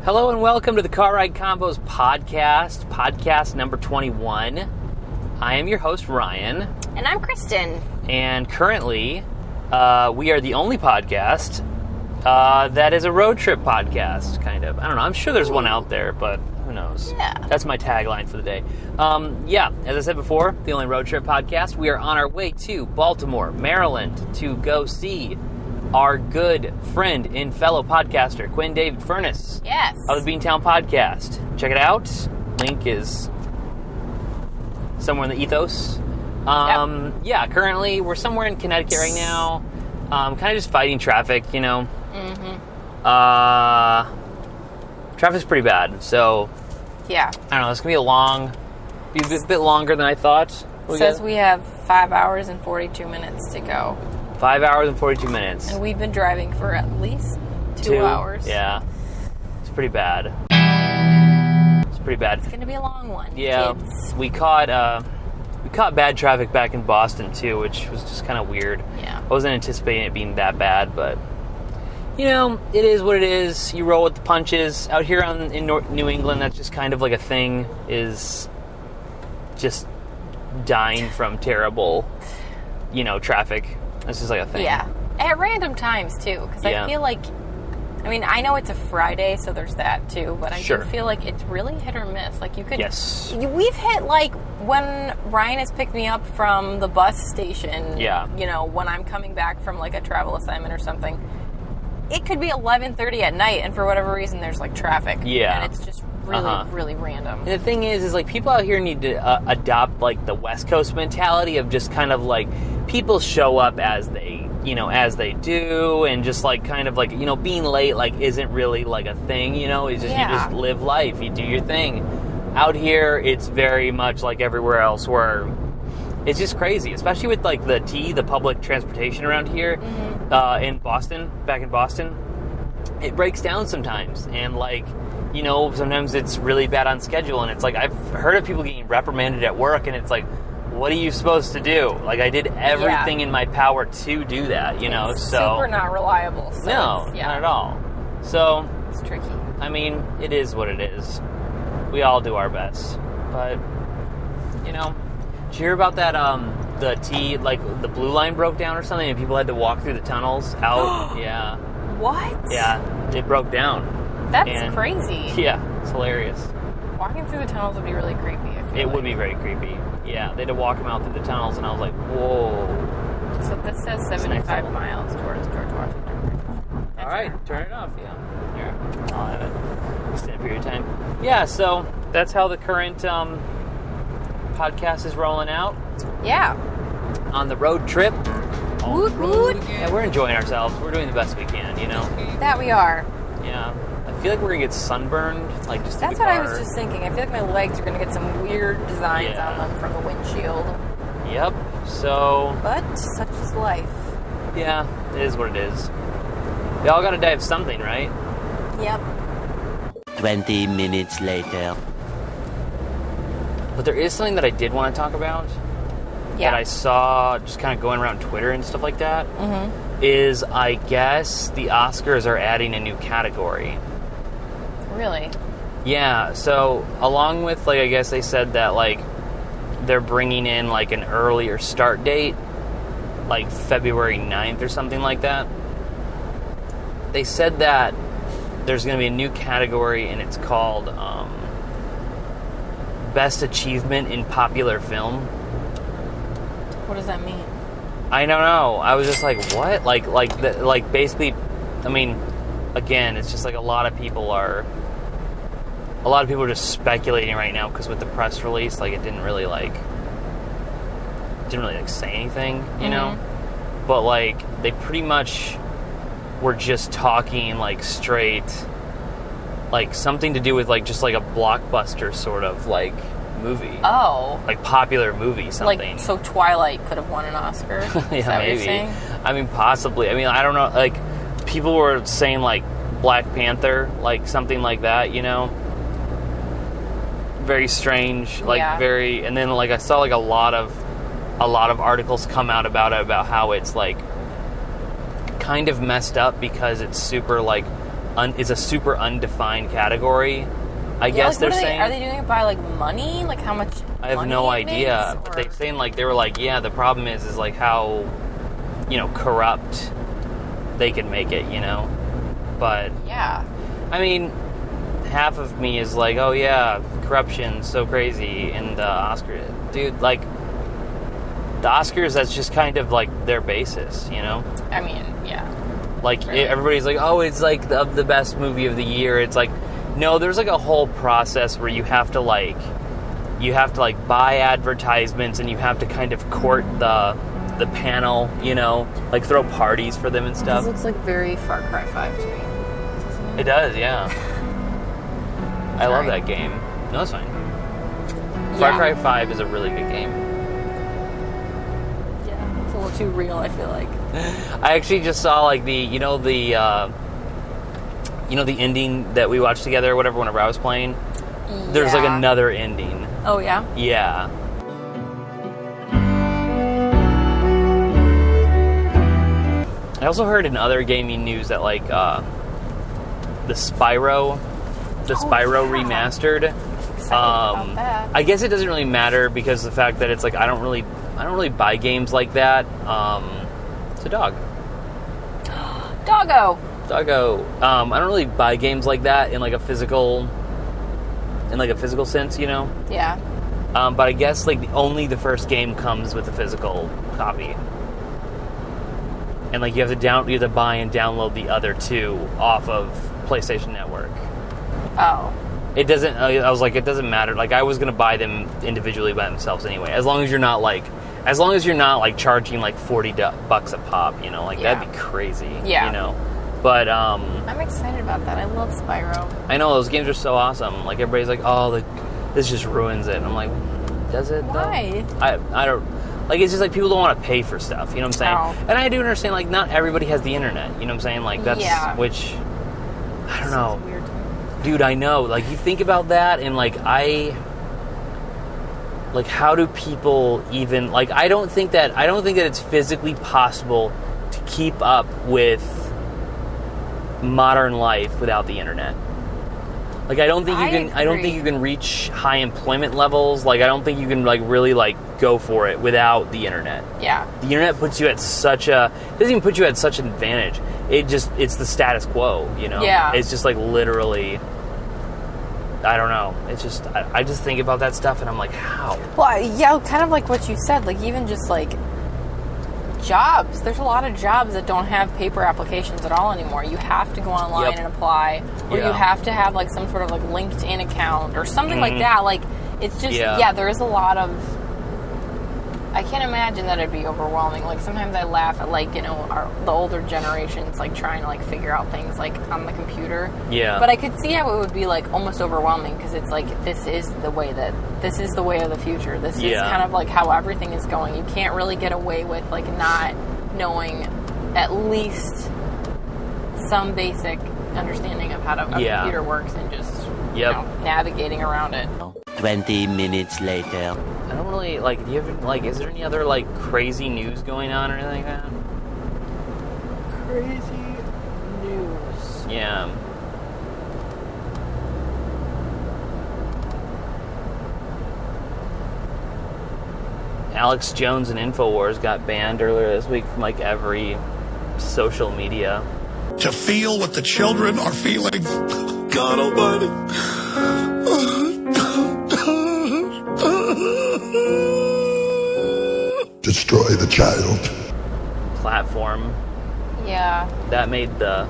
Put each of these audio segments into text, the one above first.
Hello and welcome to the Car Ride Convos Podcast, podcast number 21. I am your host, Ryan. And I'm Kristen. And currently, we are the only podcast that is a road trip podcast, kind of. I don't know, I'm sure there's one out there, but who knows? Yeah. That's my tagline for the day. As I said before, the only road trip podcast. We are on our way to Baltimore, Maryland, to go see our good friend and fellow podcaster, Quinn David Furness. Yes. Of the Beantown Podcast. Check it out. Link is somewhere in the ethos. Yep. Yeah, currently we're somewhere in Connecticut right now. Kind of just fighting traffic, you know. Mm-hmm. Traffic's pretty bad, so Yeah. I don't know, it's going to be a bit longer than I thought. It says we have 5 hours and 42 minutes to go. 5 hours and 42 minutes. And we've been driving for at least 2 hours. Yeah. It's pretty bad. It's pretty bad. It's going to be a long one. Yeah. Kids. We caught bad traffic back in Boston too, which was just kind of weird. Yeah. I wasn't anticipating it being that bad, but you know, it is what it is. You roll with the punches. Out here in New England, that's just kind of like a thing, is just dying from terrible, you know, traffic. This is like a thing. Yeah. At random times, too. Because I feel like, I mean, I know it's a Friday, so there's that, too. But I do feel like it's really hit or miss. Like, you could... Yes. We've hit, like, when Ryan has picked me up from the bus station. Yeah. You know, when I'm coming back from, like, a travel assignment or something. It could be 11:30 at night, and for whatever reason, there's, like, traffic. Yeah. And it's just really, really random. And the thing is like, people out here need to adopt, like, the West Coast mentality of just kind of, like, people show up as they do, and just, like, kind of, like, you know, being late, like, isn't really, like, a thing, you know? It's just, you just live life, you do your thing. Out here, it's very much like everywhere else, where it's just crazy, especially with, like, the public transportation around here, back in Boston, it breaks down sometimes, and, like, you know, sometimes it's really bad on schedule, and it's like, I've heard of people getting reprimanded at work, and it's like, what are you supposed to do? Like, I did everything in my power to do that, you know, it's so... super not reliable. So no, not at all. So... It's tricky. I mean, it is what it is. We all do our best. But, you know, did you hear about that, the blue line broke down or something, and people had to walk through the tunnels out? Yeah. What? Yeah, it broke down. That's crazy. Yeah, it's hilarious. Walking through the tunnels would be really creepy. It would be very creepy. Yeah, they had to walk them out through the tunnels, and I was like, whoa. So this says 75 miles towards George Washington. All right, turn it off. Yeah, here, I'll have it. Extended period of time. Yeah, so that's how the current podcast is rolling out. Yeah. On the road trip. Woot woot. Yeah, we're enjoying ourselves. We're doing the best we can, you know. That we are. Yeah. I feel like we're gonna get sunburned, like, just That's what I was just thinking. I feel like my legs are gonna get some weird designs on them from the windshield. Yep. So. But such is life. Yeah, it is what it is. We all gotta die of something, right? Yep. 20 minutes later. But there is something that I did want to talk about. Yeah. That I saw just kind of going around Twitter and stuff like that. Mm-hmm. Is, I guess, the Oscars are adding a new category. Really? Yeah, so along with, like, I guess they said that, like, they're bringing in, like, an earlier start date, like February 9th or something like that. They said that there's going to be a new category, and it's called Best Achievement in Popular Film. What does that mean? I don't know. I was just like, what? Like basically, I mean, again, it's just like a lot of people are just speculating right now, because with the press release, like, it didn't really say anything, you know? But, like, they pretty much were just talking, like, straight, like, something to do with, like, just like a blockbuster sort of, like, movie. Oh. Like, popular movie, something. Like, so Twilight could have won an Oscar? Yeah, Is that maybe. what you're saying? I mean, possibly. I mean, I don't know. Like, people were saying, like, Black Panther, like, something like that, you know? Very strange. Like, very... And then, like, I saw, like, a lot of articles come out about it, about how it's, like, kind of messed up because it's super, like, it's a super undefined category. I guess they're saying. Are they doing it by like money? Like how much? I have no idea. But they're saying like they were like, yeah, the problem is like how, corrupt they can make it, But yeah, I mean, half of me is like, oh yeah, corruption's so crazy in the Oscars, dude. Like the Oscars, that's just kind of like their basis, I mean, yeah. Like everybody's like, oh, it's like the best movie of the year. It's like, no, there's like a whole process where you have to buy advertisements and you have to kind of court the panel, like throw parties for them and stuff. This looks like very Far Cry 5 to me. It does, yeah. I love that game. No, it's fine. Yeah. Far Cry 5 is a really good game. Yeah, it's a little too real, I feel like. I actually just saw like the ending that we watched together or whatever whenever I was playing. Yeah. There's like another ending. Oh, yeah? Yeah. I also heard in other gaming news that like the Spyro Remastered. About that. I guess it doesn't really matter because of the fact that it's like I don't really buy games like that. It's a dog. Doggo. I don't really buy games like that in a physical sense, Yeah. But I guess only the first game comes with a physical copy. And you have to buy and download the other two off of PlayStation Network. Oh. It doesn't. I was like, it doesn't matter. I was gonna buy them individually by themselves anyway. As long as you're not charging $40 a pop. That'd be crazy. Yeah. But I'm excited about that. I love Spyro. I know those games are so awesome. Everybody's like, oh, this just ruins it. And I'm like, does it? Why? Though? I don't. It's just people don't want to pay for stuff, you know what I'm saying? Oh. And I do understand, not everybody has the internet, you know what I'm saying? That's, which, I don't know. Weird. Dude, I know. You think about that, and, how do people even, I don't think that it's physically possible to keep up with modern life without the internet. I don't think you can reach high employment levels. I don't think you can really go for it without the internet. Yeah. The internet puts you at it doesn't even put you at such an advantage. It's the status quo, Yeah. It's just literally, I don't know. It's just, I just think about that stuff and I'm like, how? Well, yeah, kind of like what you said, even just jobs. There's a lot of jobs that don't have paper applications at all anymore. You have to go online and apply, or you have to have some sort of LinkedIn account or something like that. It's just there is a lot of. I can't imagine that it'd be overwhelming. Sometimes I laugh at the older generations trying to figure out things on the computer. Yeah. But I could see how it would be almost overwhelming because it's this is the way of the future. This is kind of how everything is going. You can't really get away with not knowing at least some basic understanding of how a computer works and just navigating around it. 20 minutes later. I don't really, do you have, is there any other, crazy news going on or anything like that? Crazy news. Yeah. Alex Jones and Infowars got banned earlier this week from, every social media. To feel what the children are feeling. God almighty. Destroy the child. Platform. Yeah. That made the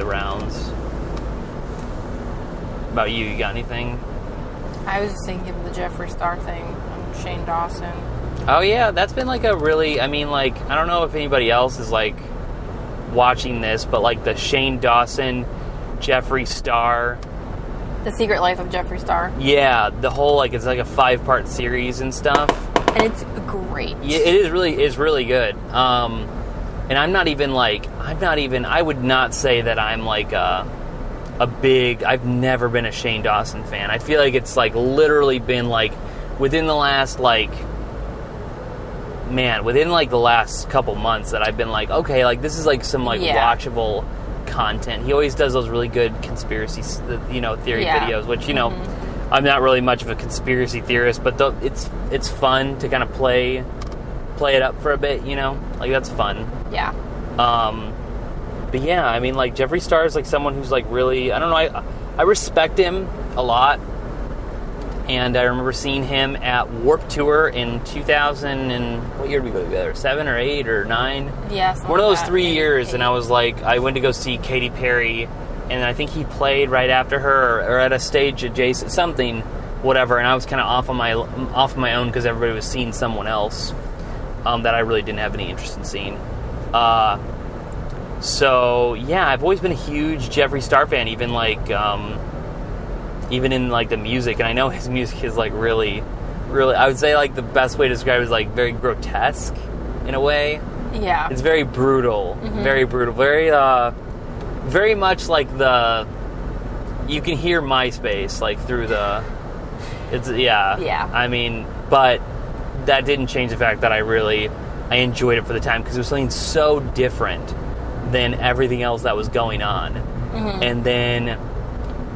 rounds. About you? You got anything? I was just thinking of the Jeffree Star thing. Shane Dawson. Oh yeah, that's been a really. I mean, I don't know if anybody else is watching this, but the Shane Dawson, Jeffree Star. The Secret Life of Jeffree Star. Yeah, the whole it's a 5-part series and stuff. And it's great. Yeah, it is really good. And I'm not even I would not say that I'm a big. I've never been a Shane Dawson fan. I feel it's literally been within the last within the last couple months that I've been okay, this is some watchable content. He always does those really good conspiracy, theory videos, which, I'm not really much of a conspiracy theorist, but it's fun to kind of play it up for a bit, like that's fun. Yeah. But yeah, I mean, like Jeffree Star is like someone who's like really, I don't know, I respect him a lot. And I remember seeing him at Warped Tour in 2000 and what year did we go together? 7 or 8 or 9? Yeah, one of those like 3 years. 8. And I was like, I went to go see Katy Perry, and I think he played right after her or at a stage adjacent, something, whatever. And I was kind of off on my own because everybody was seeing someone else that I really didn't have any interest in seeing. So yeah, I've always been a huge Jeffree Star fan, even in like the music, and I know his music is like really, really, I would say like the best way to describe it is like very grotesque in a way. Yeah. It's very brutal, very brutal, very much like you can hear MySpace like through Yeah. I mean, but that didn't change the fact that I enjoyed it for the time because it was something so different than everything else that was going on. And then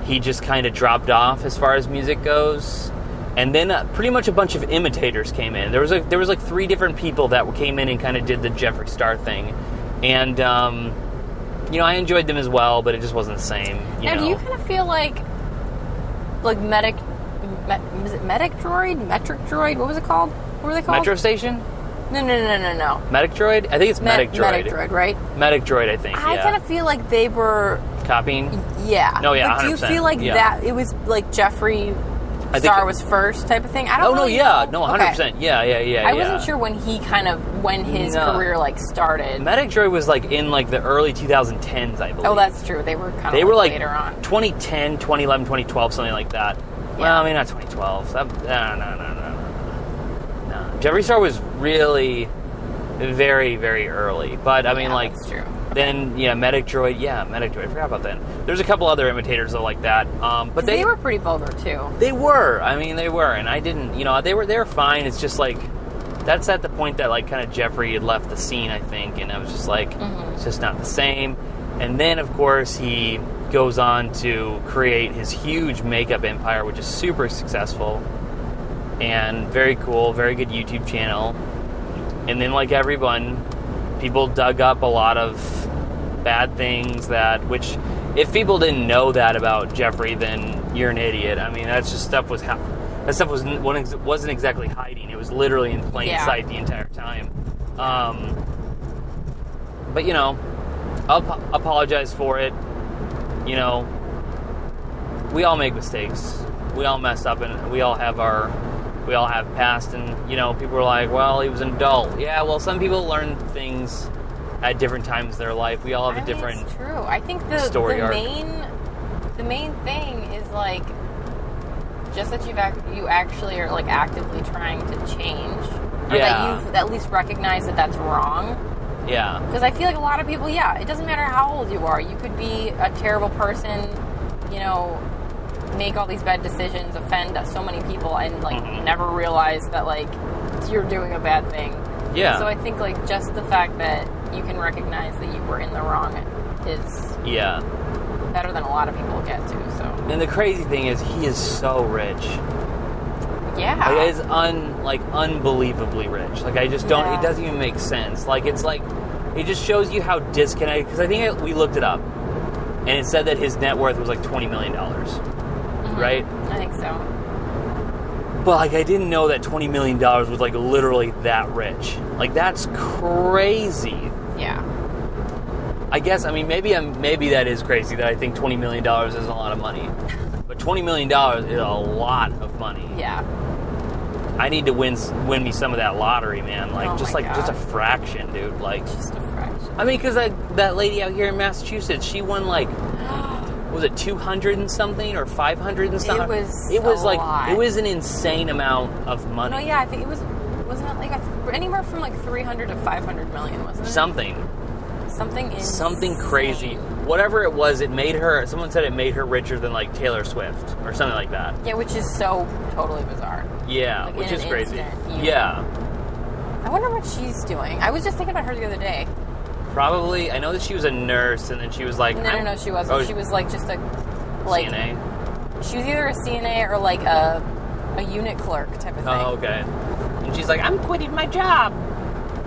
he just kind of dropped off as far as music goes, and then pretty much a bunch of imitators came in. There was like 3 different people that came in and kind of did the Jeffree Star thing, and I enjoyed them as well, but it just wasn't the same. Now, do you kind of feel like Metric Droid? What was it called? What were they called? Metro Station? No. Medic Droid? I think it's Medic Droid. Medic Droid, right? Medic Droid, I think. I kind of feel like they were copying. Yeah. No, yeah, but 100%. do you feel like that it was like Jeffree Star was first type of thing? I don't know. No, 100%. Okay. Yeah. I wasn't sure when his career like started. Medic Droid was like in like the early 2010s, I believe. Oh, that's true. They were kind of like later on. 2010, 2011, 2012, something like that. Yeah. Well, I mean, not 2012. No. Jeffree Star was really very, very early. But, I mean, like, that's true. Then, Medic Droid. Yeah, Medic Droid. I forgot about that. There's a couple other imitators, though, like that. But they were pretty vulgar, too. They were. I mean, they were. And I didn't, they were fine. It's just, like, that's at the point that, like, kind of Jeffree had left the scene, I think. And I was just like, it's just not the same. And then, of course, he goes on to create his huge makeup empire, which is super successful. And very cool, very good YouTube channel. And then, like everyone, people dug up a lot of bad things which, if people didn't know that about Jeffree, then you're an idiot. I mean, that stuff wasn't exactly hiding. It was literally in plain sight the entire time. But, I'll apologize for it. We all make mistakes. We all mess up, and we all have past, and people are like, well, he was an adult. Yeah, well, some people learn things at different times in their life. We all have a different it's true. I think story arc. The main thing is like just that you actually are like actively trying to change, or that you've at least recognized that that's wrong. Yeah. Because I feel like a lot of people, it doesn't matter how old you are. You could be a terrible person, make all these bad decisions, offend so many people, and like never realize that like you're doing a bad thing. Yeah. So I think like just the fact that you can recognize that you were in the wrong is better than a lot of people get to. So. And the crazy thing is, he is so rich. Yeah. Like, it is unbelievably rich. Like, I just don't. It doesn't even make sense. Like, it's like it just shows you how disconnected. Because I think we looked it up, and it said that his net worth was like $20 million. Right? I think so. But like, I didn't know that $20 million was like literally that rich. Like, that's crazy. Yeah. I guess, I mean, maybe that is crazy that I think $20 million isn't a lot of money. But $20 million is a lot of money. Yeah. I need to win me some of that lottery, man. Like, just a fraction, dude. Like, just a fraction. I mean, because that lady out here in Massachusetts, she won like, was it 200 and something or 500 and something? It was like lot. It was an insane amount of money. No, yeah, I think it wasn't it like anywhere from like 300 to 500 million, wasn't it? Something crazy. Whatever it was, it made her. Someone said it made her richer than like Taylor Swift or something like that. Yeah, which is so totally bizarre. Yeah, like which is crazy. Instant, yeah. I wonder what she's doing. I was just thinking about her the other day. Probably. I know that she was a nurse, and then she was like... No, she wasn't. Oh, she was like just a... like CNA? She was either a CNA or like a unit clerk type of thing. Oh, okay. And she's like, I'm quitting my job.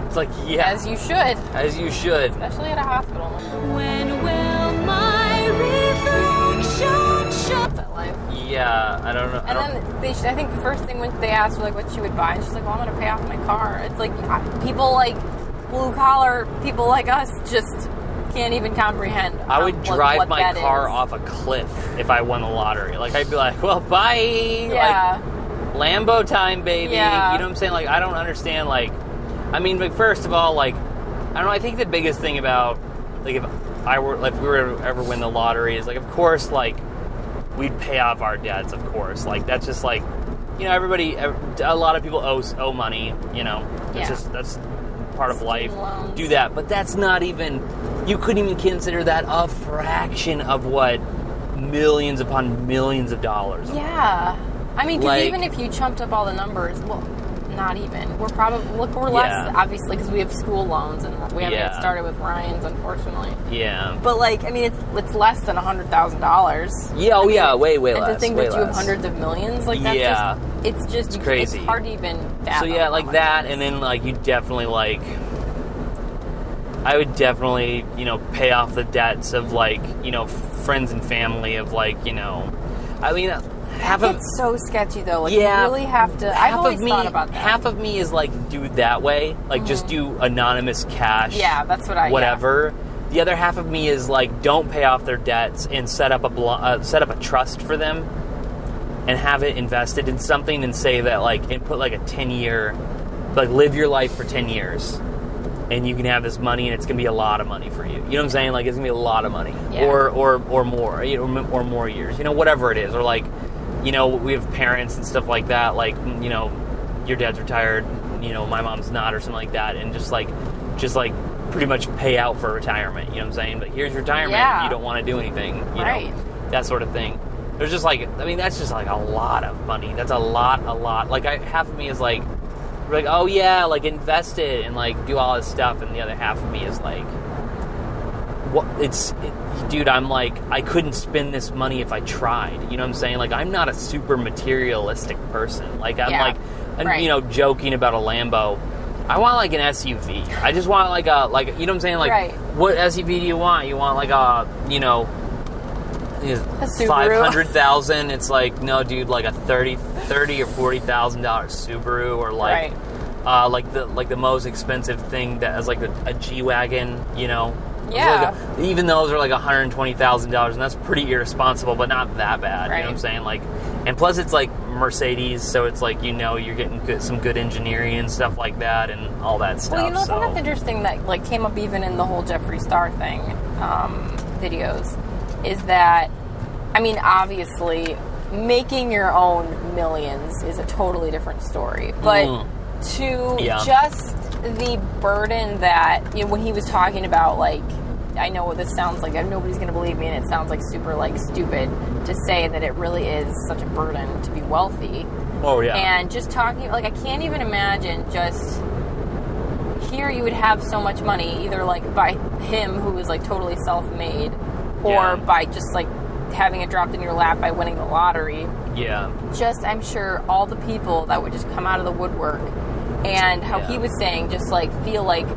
It's like, yeah. As you should. As you should. Especially at a hospital. When will my reflection show? That life. Yeah, I don't know. And then I think the first thing when they asked her like what she would buy, and she's like, well, I'm going to pay off my car. It's like people like blue collar people like us just can't even comprehend. I would drive my car is. off a cliff if I won the lottery. Like, I'd be like, well, bye. Yeah. Like, Lambo time, baby. Yeah. You know what I'm saying? Like, I don't understand, like, I mean, but first of all, like, I don't know, I think the biggest thing about, like, if we were to ever win the lottery is, like, of course, like, we'd pay off our debts, of course. Like, that's just, like, you know, a lot of people owe money, you know. That's part of life. Loans. Do that. But that's not even, you couldn't even consider that a fraction of what millions upon millions of dollars are. Yeah. I mean, because like, even if you chumped up all the numbers, well, not even. We're less, obviously, because we have school loans, and we haven't even started with Ryan's, unfortunately. Yeah. But, like, I mean, it's less than $100,000. Yeah, way less. And to think that you have hundreds of millions, like, that's it's crazy. It's hard to even fathom. So, yeah, like that, and then, like, you definitely, like, I would definitely, you know, pay off the debts of, like, you know, friends and family of, like, you know, I mean, it's so sketchy, though. Like, yeah, you really have to. I've always thought about that. Half of me is like, do it that way, like just do anonymous cash. Yeah, that's what whatever. Yeah. The other half of me is like, don't pay off their debts and set up a trust for them, and have it invested in something, and say that like, and put like a 10-year, like live your life for 10 years. And you can have this money, and it's gonna be a lot of money for you. You know what I'm saying? Like, it's gonna be a lot of money, or more, you know, or more years. You know, whatever it is, or like, you know, we have parents and stuff like that. Like, you know, your dad's retired, you know, my mom's not, or something like that, and just like pretty much pay out for retirement. You know what I'm saying? But here's retirement. Yeah. If you don't want to do anything, you know, that sort of thing. There's just like, I mean, that's just like a lot of money. That's a lot. Like, half of me is like, oh yeah, like invest it and like do all this stuff, and the other half of me is like, dude, I'm like, I couldn't spend this money if I tried. You know what I'm saying? Like, I'm not a super materialistic person. Like, I'm you know, joking about a Lambo. I want like an SUV. I just want like you know what I'm saying? Like, what SUV do you want? You want like a, you know, $500,000. It's like, no, dude, like a $30,000 or $40,000 Subaru, or like, like the most expensive thing that has like a G-Wagon, you know. Yeah. Like even those are like $120,000, and that's pretty irresponsible, but not that bad. You know what I'm saying? Like, and plus it's like Mercedes, so it's like, you know, you're getting some good engineering and stuff like that, and all that stuff. Well, you know, something that's interesting that like came up even in the whole Jeffree Star thing, videos, is that, I mean, obviously, making your own millions is a totally different story, but just the burden that, you know, when he was talking about, like, I know this sounds like nobody's going to believe me, and it sounds like super, like, stupid to say that it really is such a burden to be wealthy. Oh, yeah. And just talking, like, I can't even imagine just here you would have so much money, either, like, by him, who was, like, totally self-made, or by just, like, having it dropped in your lap by winning the lottery. Yeah. Just, I'm sure, all the people that would just come out of the woodwork, and how he was saying, just, like, feel like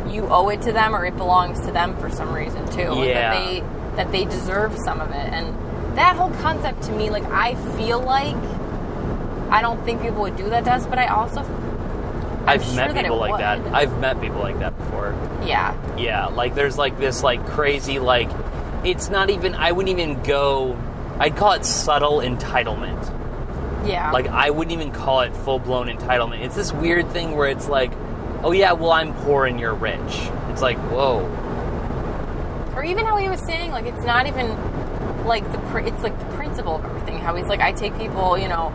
you owe it to them, or it belongs to them for some reason, too. Yeah. That they deserve some of it. And that whole concept, to me, like, I feel like I don't think people would do that to us, but I also... I've met people like that. I've met people like that before. Yeah. Yeah, like, there's, like, this, like, crazy, like... It's not even... I wouldn't even go... I'd call it subtle entitlement. Yeah. Like, I wouldn't even call it full-blown entitlement. It's this weird thing where it's like, oh, yeah, well, I'm poor and you're rich. It's like, whoa. Or even how he was saying, like, it's not even, like, it's, like, the principle of everything. How he's like, I take people, you know,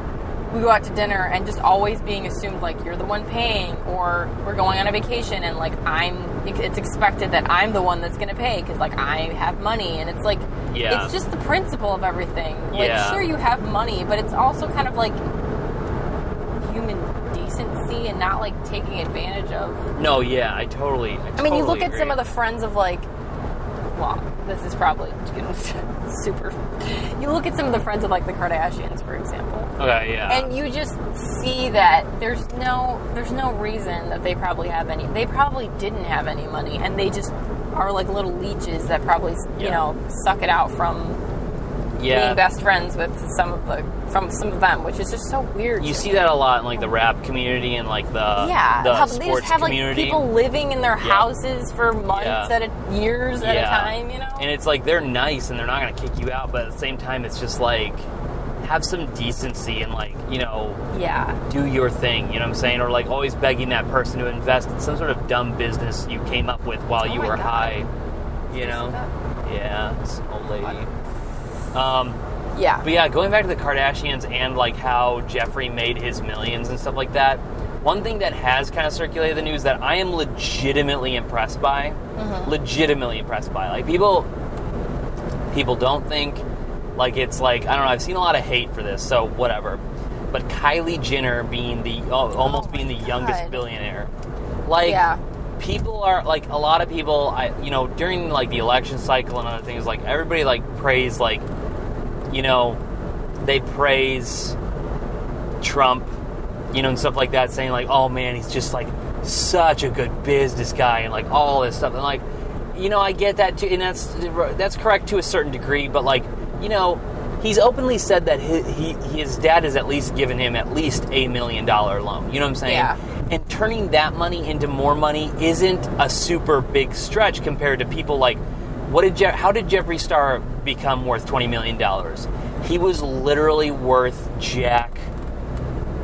we go out to dinner, and just always being assumed, like, you're the one paying, or we're going on a vacation, and, like, it's expected that I'm the one that's going to pay, because, like, I have money, and it's, like, it's just the principle of everything. Like, sure, you have money, but it's also kind of, like, human decency and not, like, taking advantage of. No, yeah, I totally You look at agree. some of the friends of, like, well, this is probably super. You look at some of the friends of, like, the Kardashians, for example. Okay, yeah. And you just see that there's no reason that they probably have any. They probably didn't have any money, and they just are like little leeches that probably, you know, suck it out from being best friends with some of them, which is just so weird. You see that a lot in, like, the rap community and, like, the sports they just have, community. like, people living in their houses for months years at a time, you know? And it's like, they're nice and they're not going to kick you out, but at the same time, it's just like, have some decency and, like, you know, do your thing, you know what I'm saying? Or, like, always begging that person to invest in some sort of dumb business you came up with while you were high, you know? Yeah, this old lady. But yeah, going back to the Kardashians and, like, how Jeffree made his millions and stuff like that, one thing that has kind of circulated the news that I am legitimately impressed by, like, people don't think, like, it's like, I don't know, I've seen a lot of hate for this, so whatever, but Kylie Jenner being almost being the youngest billionaire, like, people are, like, a lot of people, you know, during, like, the election cycle and other things, like, everybody, like, praise, like, you know, they praise Trump, you know, and stuff like that, saying, like, oh, man, he's just, like, such a good business guy and, like, all this stuff. And, like, you know, I get that, too, and that's correct to a certain degree, but, like, you know, he's openly said that his dad has at least given him at least $1 million loan. You know what I'm saying? Yeah. And turning that money into more money isn't a super big stretch compared to people like, how did Jeffree Star become worth $20 million? He was literally worth jack,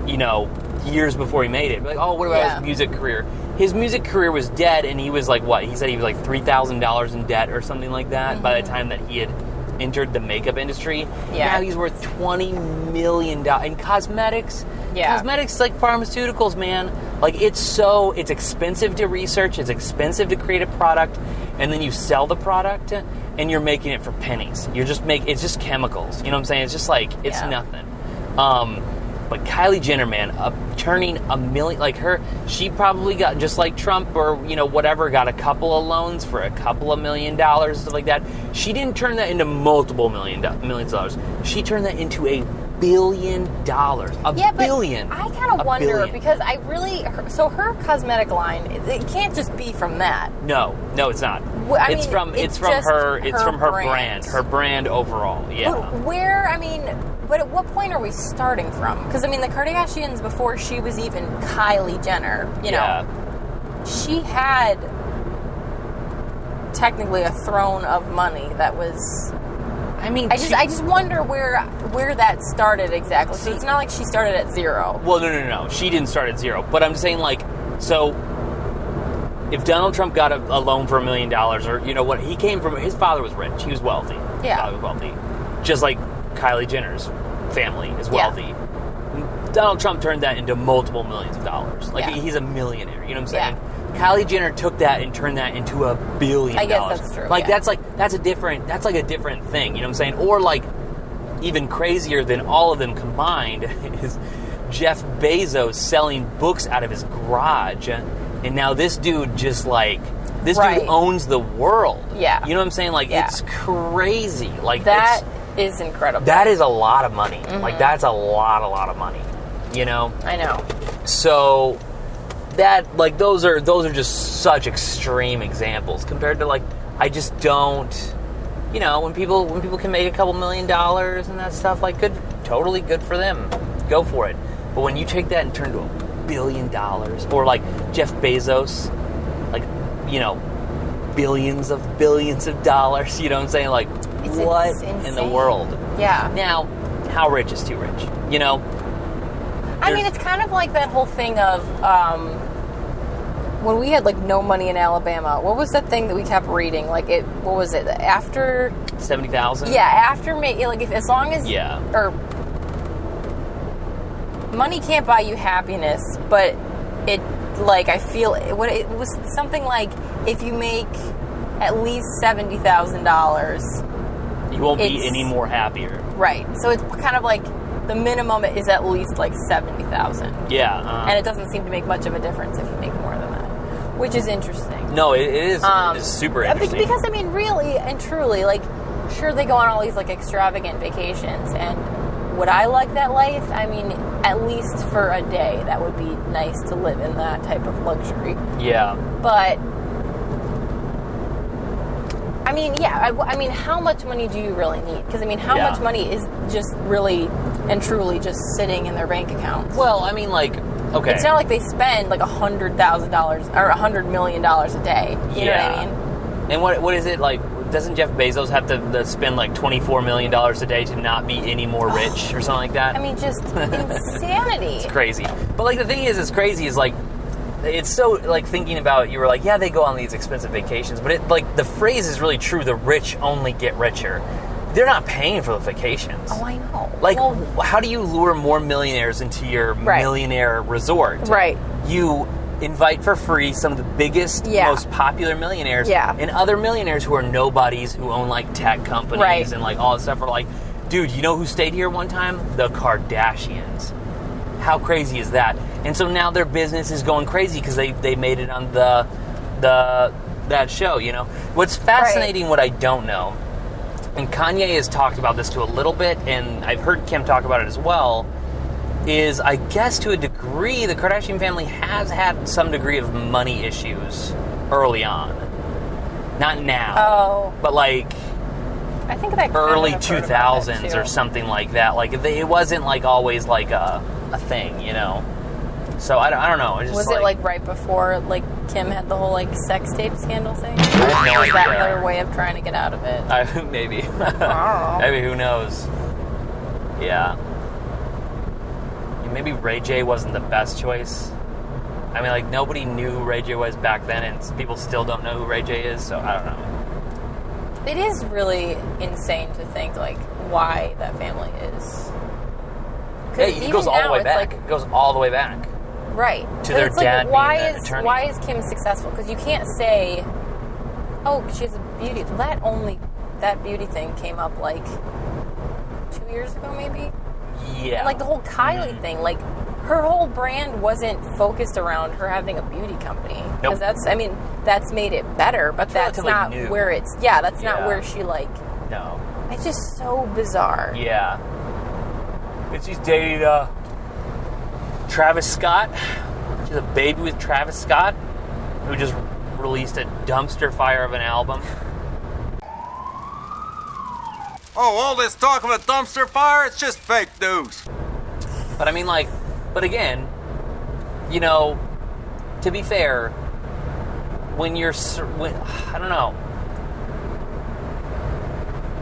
you know, years before he made it. Like, oh, what about his music career? His music career was dead, and he was like, what? He said he was like $3,000 in debt or something like that by the time that he had entered the makeup industry. Now he's worth $20 million in cosmetics. Cosmetics is like pharmaceuticals, man. Like, it's expensive to research, it's expensive to create a product, and then you sell the product and you're making it for pennies. It's just chemicals. You know what I'm saying? It's just like, it's nothing. But Kylie Jenner, man, turning $1 million, like she probably got, just like Trump or, you know, whatever, got a couple of loans for a couple of $1 million, stuff like that. She didn't turn that into multiple millions of dollars. She turned that into $1 billion. Billion. I kind of wonder, because so her cosmetic line, it can't just be from that. No, it's not. It's from her brand. Her brand overall, But at what point are we starting from? Because, I mean, the Kardashians, before she was even Kylie Jenner, you know, she had technically a throne of money that was... I mean, I just wonder where that started exactly. So it's not like she started at zero. Well, no. She didn't start at zero. But I'm saying, like, so if Donald Trump got a loan for $1 million, or, you know what, he came from, his father was rich. He was wealthy. His father was wealthy. Just like Kylie Jenner's family is wealthy. Donald Trump turned that into multiple millions of dollars. Like, he's a millionaire. You know what I'm saying? Kylie Jenner took that and turned that into $1 billion. I guess that's true. Like, that's a different thing. You know what I'm saying? Or, like, even crazier than all of them combined is Jeff Bezos selling books out of his garage. And now this dude just, like, dude owns the world. Yeah. You know what I'm saying? Like, it's crazy. Like, that is incredible. That is a lot of money. Like, that's a lot of money. You know? I know. So that, like, those are just such extreme examples compared to, like, I just don't, you know, when people can make a couple $1 million and that stuff, like, totally good for them. Go for it. But when you take that and turn it to $1 billion, or like Jeff Bezos, like, you know, billions of dollars, you know what I'm saying? Like, what in the world? Yeah. Now, how rich is too rich? You know? I mean, it's kind of like that whole thing of when we had, like, no money in Alabama. What was that thing that we kept reading? Like, what was it? After 70,000? Yeah, after like, as long as or money can't buy you happiness, but it, like, I feel it was something like, if you make at least $70,000, you won't be any more happier. Right. So it's kind of like, the minimum is at least like $70,000. Yeah. And it doesn't seem to make much of a difference if you make more than that, which is interesting. No, it is super interesting. Because, I mean, really and truly, like, sure, they go on all these, like, extravagant vacations, and would I like that life? I mean, at least for a day, that would be nice to live in that type of luxury. Yeah. But, I mean, yeah, I mean, how much money do you really need? Because, I mean, how much money is just really and truly just sitting in their bank accounts? Well, I mean, like, okay. It's not like they spend, like, $100,000 or $100 million a day. You know what I mean? And what is it, like, doesn't Jeff Bezos have to spend, like, $24 million a day to not be any more rich or something like that? I mean, just insanity. It's crazy. But, like, the thing is, it's crazy is, like, it's so, like, thinking about, you were like, yeah, they go on these expensive vacations, but it, like, the phrase is really true, the rich only get richer. They're not paying for the vacations. Oh, I know. Like, how do you lure more millionaires into your millionaire resort? Right. You invite for free some of the biggest, most popular millionaires, and other millionaires who are nobodies, who own, like, tech companies and, like, all this stuff are like, dude, you know who stayed here one time? The Kardashians. How crazy is that? And so now their business is going crazy because they made it on that show, you know? What's fascinating, what I don't know, and Kanye has talked about this too a little bit, and I've heard Kim talk about it as well, is I guess to a degree the Kardashian family has had some degree of money issues early on. Not now, but like I think that early 2000s or something like that. Like it wasn't like always like a thing, you know. So I don't know. It's just was it like right before like Kim had the whole like sex tape scandal thing? I have no idea. Is that their way of trying to get out of it? Maybe. Oh. Maybe, who knows? Yeah. Maybe Ray J wasn't the best choice. I mean, like, nobody knew who Ray J was back then, and people still don't know who Ray J is, so I don't know. It is really insane to think, like, why that family is. Yeah, it goes all the way back. Like, it goes all the way back. Right. To their dad being an attorney. Why is Kim successful? Because you can't say, oh, she has a beauty. That beauty thing came up, like, 2 years ago, maybe? Yeah. And, like, the whole Kylie thing, like, her whole brand wasn't focused around her having a beauty company. Nope. Because that's made it better, but that's not new. Where it's, that's not where she, like... No. It's just so bizarre. Yeah. And she's dating, Travis Scott. She has a baby with Travis Scott, who just released a dumpster fire of an album. Oh, all this talk of a dumpster fire, it's just fake news. But I mean, like, but again, you know, to be fair, when I don't know,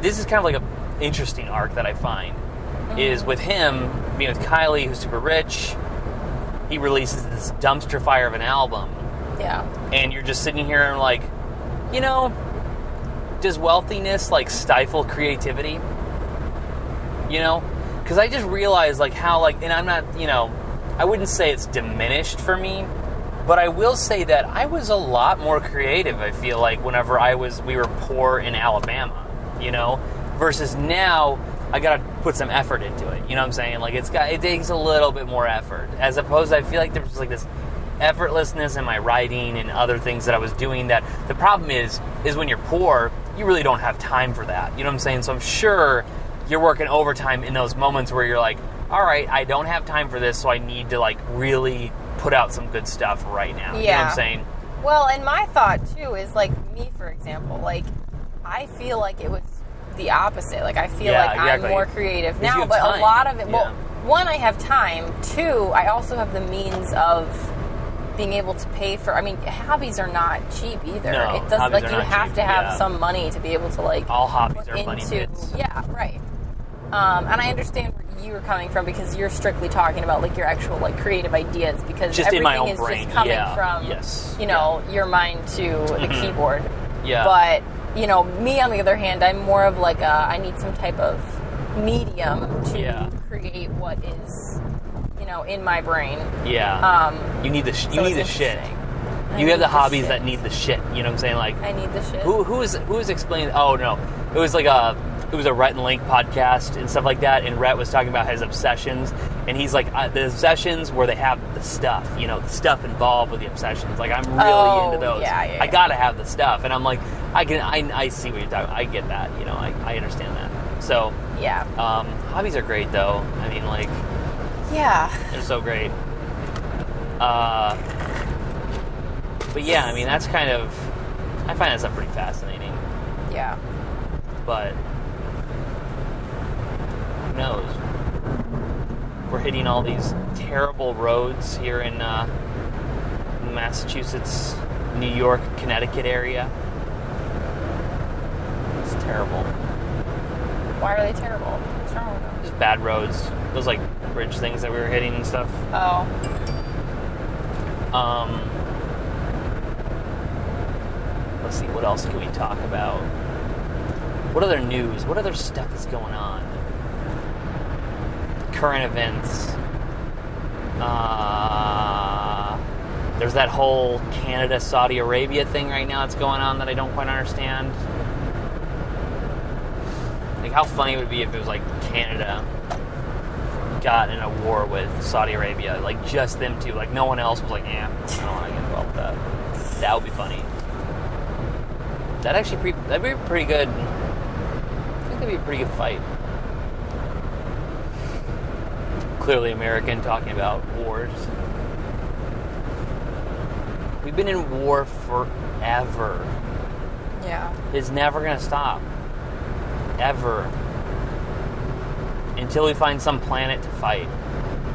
this is kind of like an interesting arc that I find, is with him being with Kylie, who's super rich, he releases this dumpster fire of an album. Yeah. And you're just sitting here and like, you know, does wealthiness, like, stifle creativity? You know? Because I just realized, like, how, like, and I'm not, you know, I wouldn't say it's diminished for me, but I will say that I was a lot more creative, I feel like, whenever we were poor in Alabama, you know? Versus now, I gotta put some effort into it, you know what I'm saying? Like, it takes a little bit more effort, as opposed to, I feel like there was just, like, this effortlessness in my writing and other things that I was doing, that the problem is when you're poor, you really don't have time for that. You know what I'm saying? So I'm sure you're working overtime in those moments where you're like, all right, I don't have time for this, so I need to, like, really put out some good stuff right now. Yeah. You know what I'm saying? Well, and my thought, too, is, like, me, for example, like, I feel like it was the opposite. Like, I feel like exactly. I'm more creative now, but time. a lot of it, Yeah. well, one, I have time. Two, I also have the means of being able to pay for, I mean, hobbies are not cheap either. No, it does, hobbies like, are you not have cheap, to have yeah. some money to be able to, like, All hobbies put are money into, pits. yeah, right. And I understand where you were coming from, because you're strictly talking about, like, your actual, like, creative ideas, because just in my own everything is brain. just coming Yeah. from, Yes. you know, your mind to the keyboard. Yeah. But, you know, me, on the other hand, I'm more of, like, I need some type of medium to create what is, you know, in my brain. Yeah. You need the So you need the it's shit. interesting. You have the hobbies that need the shit. You know what I'm saying? Like, I need the shit. who was explaining? Oh no, it was like it was a Rhett and Link podcast and stuff like that, and Rhett was talking about his obsessions, and he's like, the obsessions where they have the stuff, the stuff involved with the obsessions. Like, I'm really into those. Yeah. I gotta have the stuff, and I'm like, I see what you're talking about. I get that, I understand that. So, yeah. Hobbies are great, though. I mean, like, yeah, they're so great. But yeah, I mean, that's kind of, I find that stuff pretty fascinating. Yeah. But who knows? We're hitting all these terrible roads here in Massachusetts, New York, Connecticut area. It's terrible. Why are they terrible? What's wrong with them? Just bad roads. Those like bridge things that we were hitting and stuff. Oh. Let's see, what else can we talk about? What other news? What other stuff is going on? Current events. There's that whole Canada-Saudi Arabia thing right now that's going on that I don't quite understand. Like, how funny would it be if it was like Canada got in a war with Saudi Arabia, like just them two, like no one else was like, I don't want to get involved with that. That would be funny. That'd be pretty good. I think that'd be a pretty good fight. Clearly American, talking about wars. We've been in war forever. Yeah. It's never gonna stop. Ever. Until we find some planet to fight.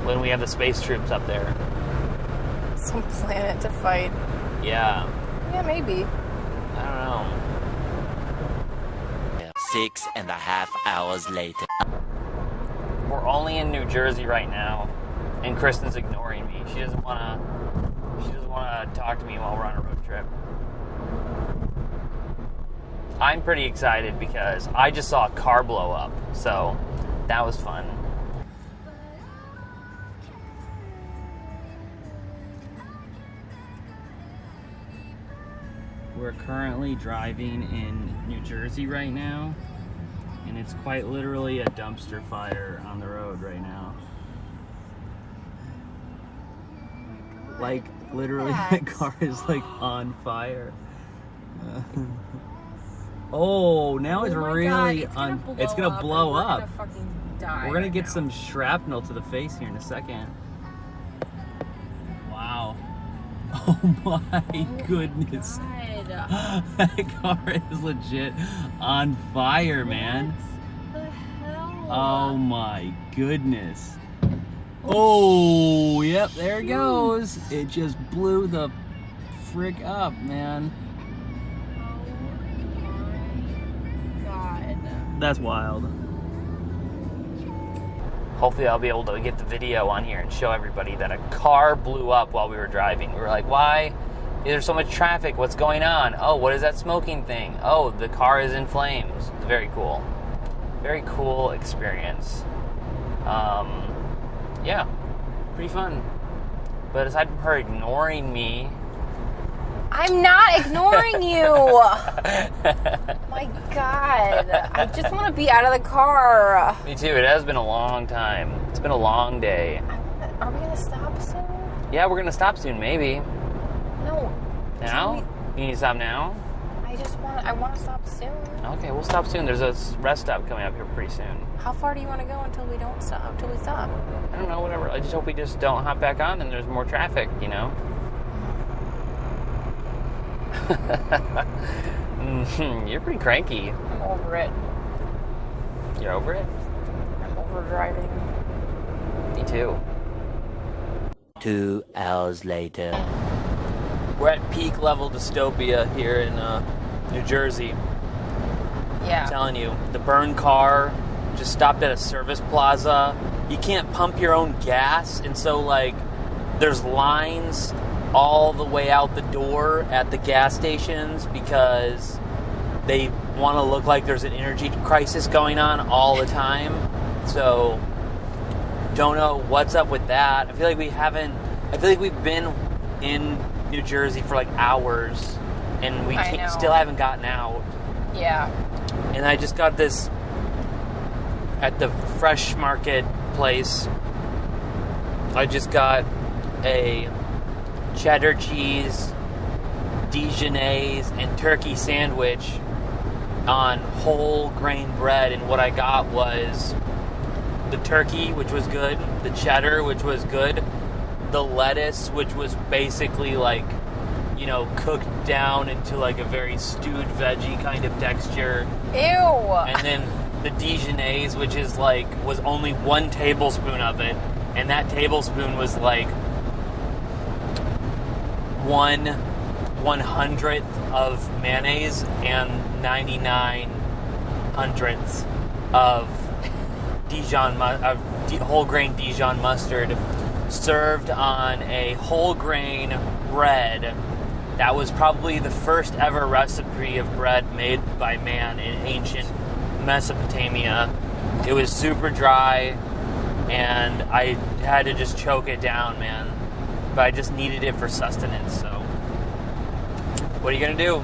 When we have the space troops up there. Some planet to fight. Yeah. Yeah, maybe. I don't know. 6.5 hours later. We're only in New Jersey right now, and Kristen's ignoring me. She doesn't want to talk to me while we're on a road trip. I'm pretty excited because I just saw a car blow up, so that was fun. We're currently driving in New Jersey right now, and it's quite literally a dumpster fire on the road right now. Like, literally, the car is like on fire. Oh, now it's really it's gonna blow up. We're gonna fucking die. We're gonna get some shrapnel to the face here in a second. Wow. Oh my goodness. God. That car is legit on fire, man. What the hell? Oh my goodness. Oh, yep, there it goes. It just blew the frick up, man. God. That's wild. Hopefully I'll be able to get the video on here and show everybody that a car blew up while we were driving. We were like, why is there so much traffic? What's going on? Oh, what is that smoking thing? Oh, the car is in flames. It's very cool. Very cool experience. Yeah, pretty fun. But aside from her ignoring me... I'm not ignoring you! My God. I just want to be out of the car. Me too. It has been a long time. It's been a long day. Are we going to stop soon? Yeah, we're going to stop soon, maybe. No. Now? You need to stop now? I want to stop soon. Okay, we'll stop soon. There's a rest stop coming up here pretty soon. How far do you want to go until we stop? I don't know, whatever. I just hope we just don't hop back on and there's more traffic, you know? You're pretty cranky. I'm over it. You're over it? I'm over driving. Me too. 2 hours later. We're at peak level dystopia here in New Jersey. Yeah. I'm telling you, the burn car just stopped at a service plaza. You can't pump your own gas, and so like there's lines all the way out the door at the gas stations because they want to look like there's an energy crisis going on all the time. So don't know what's up with that. I feel like we've been in New Jersey for like hours and we still haven't gotten out. Yeah. And I just got this at the fresh market place, I just got a cheddar cheese, Dijonnaise, and turkey sandwich on whole grain bread, and what I got was the turkey, which was good, the cheddar, which was good, the lettuce, which was basically like, you know, cooked down into like a very stewed veggie kind of texture. Ew! And then the Dijonnaise, which is like, was only 1 tablespoon of it, and that tablespoon was like 1/100th of mayonnaise and 99/100ths of whole grain Dijon mustard, served on a whole grain bread that was probably the first ever recipe of bread made by man in ancient Mesopotamia. It was super dry, and I had to just choke it down, man. But I just needed it for sustenance, so what are you gonna do?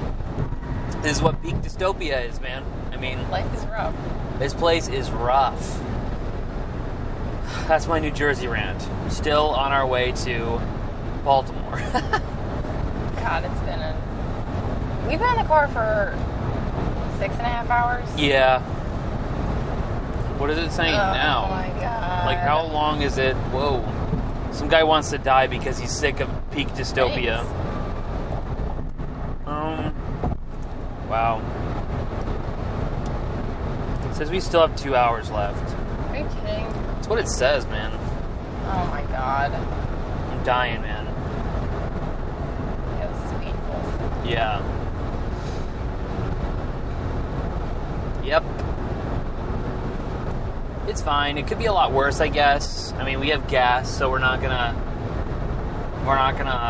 This is what peak dystopia is, man. I mean, Life is rough. this place is rough. That's my New Jersey rant. Still on our way to Baltimore. God, we've been in the car for 6.5 hours. Yeah. What is it saying now? Oh my God. Like, how long is it? Whoa. Some guy wants to die because he's sick of peak dystopia. Thanks. Wow. It says we still have 2 hours left. Are you kidding? That's what it says, man. Oh my God. I'm dying, man. Yeah, this is painful. Yeah. Yep. It's fine. It could be a lot worse, I guess. I mean, we have gas, so we're not gonna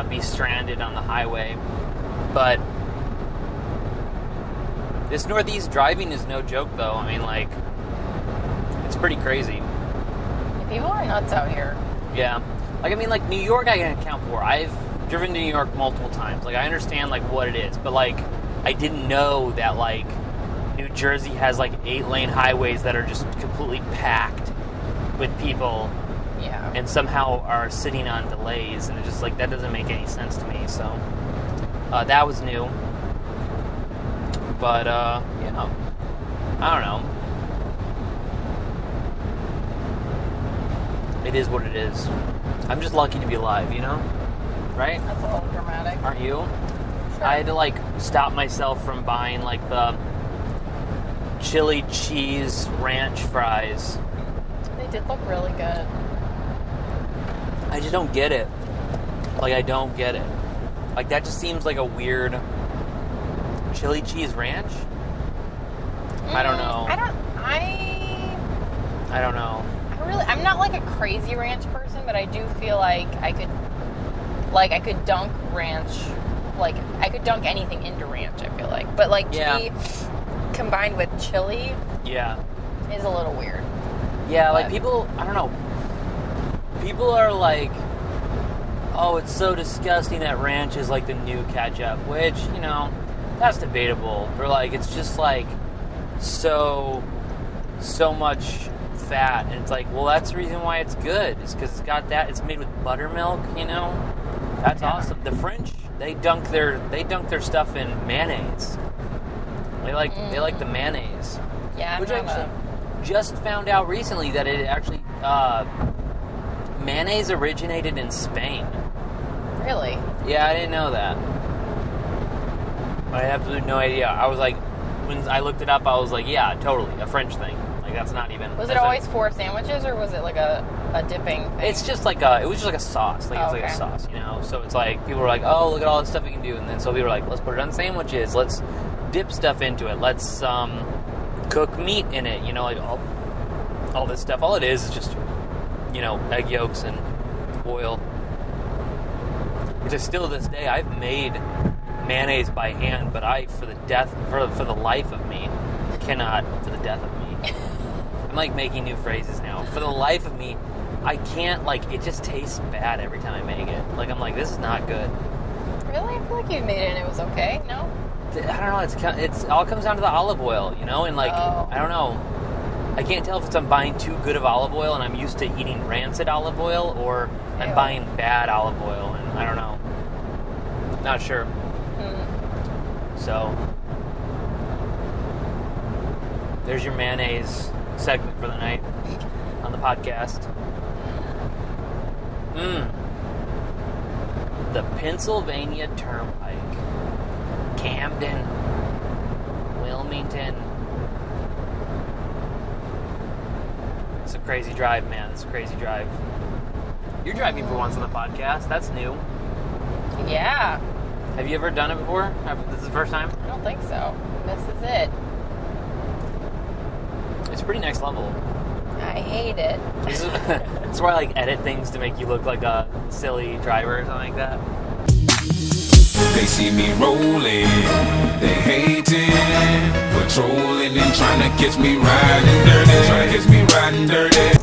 be stranded on the highway. But this Northeast driving is no joke, though. I mean, like, it's pretty crazy. People are nuts out here. Yeah. Like, I mean, like, New York I can account for. I've driven to New York multiple times. Like, I understand, like, what it is. But, like, I didn't know that, like, New Jersey has, like, 8-lane highways that are just completely packed with people. Yeah. And somehow are sitting on delays. And it's just, like, that doesn't make any sense to me. So, that was new. But, yeah. I don't know. It is what it is. I'm just lucky to be alive, you know? Right? That's a little dramatic. Aren't you? Sure. I had to, like, stop myself from buying, like, the chili cheese ranch fries. They did look really good. I just don't get it. Like, I don't get it. Like, that just seems like a weird chili cheese ranch? I don't know. I don't know. I'm not like a crazy ranch person, but I do feel like I could dunk ranch, like I could dunk anything into ranch, I feel like. But like to be combined with chili is a little weird. Yeah, like people, I don't know. People are like, oh, it's so disgusting that ranch is like the new ketchup, which, you know, that's debatable. They're like, it's just like so much fat, and it's like, well, that's the reason why it's good. It's because it's got that. It's made with buttermilk, you know. That's awesome. The French, they dunk their stuff in mayonnaise. They like the mayonnaise. Yeah, which I actually just found out recently that it actually mayonnaise originated in Spain. Really? Yeah, I didn't know that. I had absolutely no idea. I was like, when I looked it up, I was like, yeah, totally, a French thing. Like, that's not even... Was it always for sandwiches, or was it like a dipping thing? It's just like it was just like a sauce. Like, it's like a sauce, you know? So it's like, people were like, oh, look at all this stuff we can do. And then so people were like, let's put it on sandwiches. Let's dip stuff into it. Let's cook meat in it. You know, like all this stuff. All it is just, you know, egg yolks and oil. Which is still to this day, I've made mayonnaise by hand, but for the life of me, cannot, for the death of me. I'm like making new phrases now. For the life of me, I can't, like, it just tastes bad every time I make it. Like, I'm like, this is not good. Really? I feel like you made it and it was okay. No? I don't know. It's all comes down to the olive oil, you know? And, like, I don't know. I can't tell if it's I'm buying too good of olive oil and I'm used to eating rancid olive oil, or I'm buying bad olive oil, and I don't know. Not sure. So, there's your mayonnaise segment for the night on the podcast. The Pennsylvania Turnpike. Camden. Wilmington. It's a crazy drive, man. It's a crazy drive. You're driving for once on the podcast. That's new. Yeah. Have you ever done it before? This is the first time? I don't think so. This is it. It's pretty next level. I hate it. That's why I like edit things to make you look like a silly driver or something like that. They see me rolling, they hating, patrolling and trying to catch me riding dirty,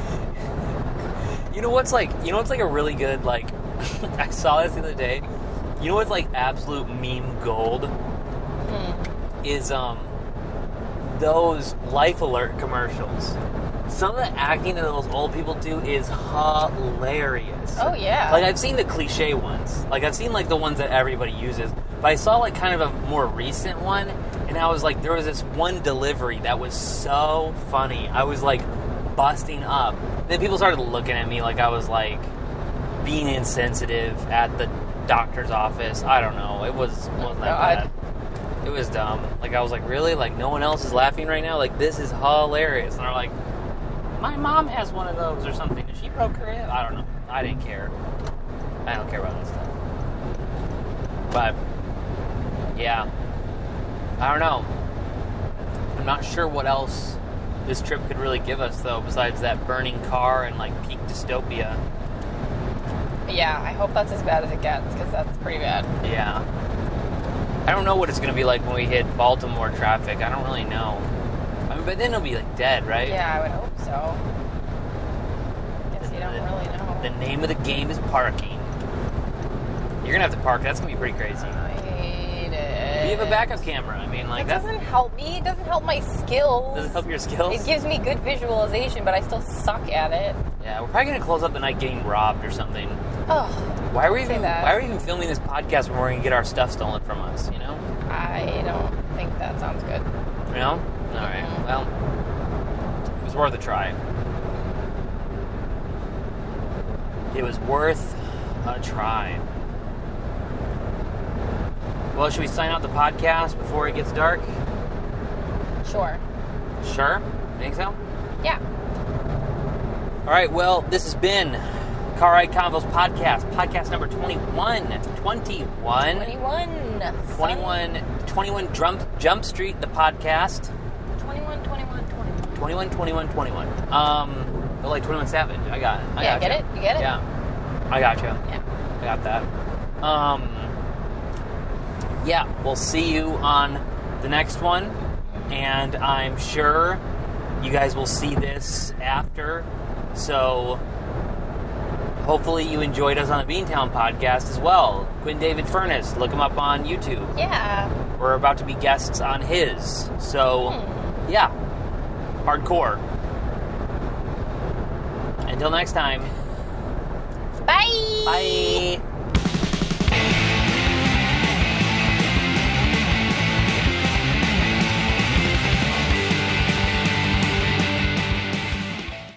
You know what's like a really good, like, I saw this the other day. You know what's like absolute meme gold? Is those Life Alert commercials. Some of the acting that those old people do is hilarious. Oh, yeah. Like, I've seen the cliche ones. Like, I've seen, like, the ones that everybody uses. But I saw, like, kind of a more recent one, and I was like, there was this one delivery that was so funny. I was, like, busting up. Then people started looking at me like I was, like, being insensitive at the doctor's office. I don't know. It wasn't that bad. It was dumb. Like, I was like, really? Like, no one else is laughing right now? Like, this is hilarious. And they're like, my mom has one of those or something. She broke her hip. I don't know. I didn't care. I don't care about that stuff. But, yeah. I don't know. I'm not sure what else this trip could really give us, though, besides that burning car and, like, peak dystopia. Yeah, I hope that's as bad as it gets, because that's pretty bad. Yeah. I don't know what it's going to be like when we hit Baltimore traffic. I don't really know. I mean, but then it'll be, like, dead, right? Yeah, I would hope so. Guess you don't really know. The name of the game is parking. You're going to have to park. That's going to be pretty crazy. I hate it. You have a backup camera. I mean, like, that doesn't help me. It doesn't help my skills. Does it help your skills? It gives me good visualization, but I still suck at it. Yeah, we're probably going to close up the night getting robbed or something. Oh, why are we even filming this podcast when we're going to get our stuff stolen from us, you know? I don't think that sounds good. You know? All right. Well, it was worth a try. It was worth a try. Well, should we sign out the podcast before it gets dark? Sure. Sure? Think so? Yeah. All right, well, this has been Car Ride Convos Podcast, podcast number 21. 21 Jump Street, the podcast. 21. 21. But like 21 Savage. I got it. Get it? You get it? Yeah. I got you. Yeah. I got that. Yeah, we'll see you on the next one. And I'm sure you guys will see this after. So hopefully you enjoyed us on the Beantown podcast as well. Quinn David Furness, look him up on YouTube. Yeah. We're about to be guests on his. So, yeah. Hardcore. Until next time. Bye. Bye.